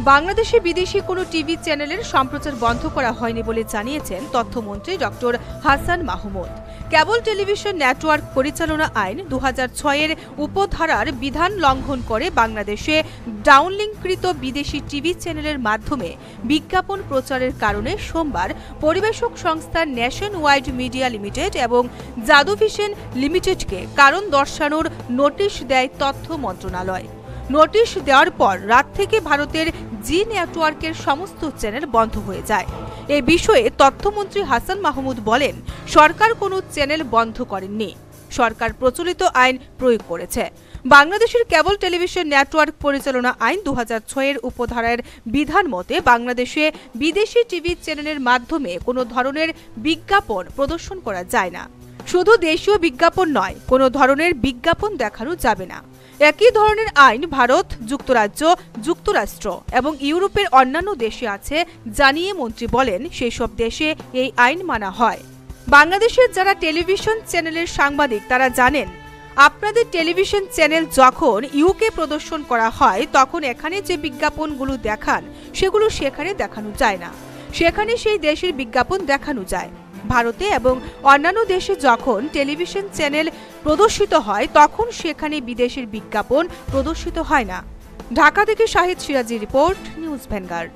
বাংলাদেশে বিদেশি কোনো টিভি চ্যানেলের সম্প্রচার বন্ধ করা হয়নি বলে জানিয়েছেন তথ্যমন্ত্রী ডক্টর হাসান মাহমুদ। কেবল টেলিভিশন নেটওয়ার্ক পরিচালনা আইন 2006-এর উপধারার বিধান লঙ্ঘন করে বাংলাদেশে ডাউনলিংকৃত বিদেশি টিভি চ্যানেলের মাধ্যমে বিজ্ঞাপন প্রচারের কারণে সোমবার পরিবেশক সংস্থা ন্যাশন ওয়াইড মিডিয়া লিমিটেড এবং জাদুভিশন লিমিটেডকে কারণ দর্শানোর নোটিশ দেয় তথ্য মন্ত্রণালয়। নোটিশ দেওয়ার পর রাত থেকে ভারতের জি নেটওয়ার্কের সমস্ত চ্যানেল বন্ধ হয়ে যায়। এ বিষয়ে তথ্যমন্ত্রী হাসান মাহমুদ বলেন, সরকার কোনো চ্যানেল বন্ধ করেননি, সরকার প্রচলিত আইন প্রয়োগ করেছে। বাংলাদেশের কেবল টেলিভিশন নেটওয়ার্ক পরিচালনা আইন 2006-এর উপধারার বিধান মতে বাংলাদেশে বিদেশি টিভি চ্যানেলের মাধ্যমে কোনো ধরনের বিজ্ঞাপন প্রদর্শন করা যায় না। শুধু দেশীয় বিজ্ঞাপন নয়, কোনো ধরনের বিজ্ঞাপন দেখানো যাবে না। একই ধরনের আইন ভারত, যুক্তরাজ্য, যুক্তরাষ্ট্র এবং ইউরোপের অন্যান্য দেশে আছে জানিয়ে মন্ত্রী বলেন, সেসব দেশে এই আইন মানা হয়। বাংলাদেশের যারা টেলিভিশন চ্যানেলের সাংবাদিক তারা জানেন, আপনাদের টেলিভিশন চ্যানেল যখন ইউকে প্রদর্শন করা হয় তখন এখানে যে বিজ্ঞাপনগুলো দেখান সেগুলো সেখানে দেখানো যায় না, সেখানে সেই দেশের বিজ্ঞাপন দেখানো যায়। ভারতে এবং অন্যান্য দেশে যখন টেলিভিশন চ্যানেল প্রদর্শিত হয় তখন সেখানে বিদেশের বিজ্ঞাপন প্রদর্শিত হয় না। ঢাকা থেকে শাহিদ সিরাজীর রিপোর্ট, নিউজ ভ্যানগার্ড।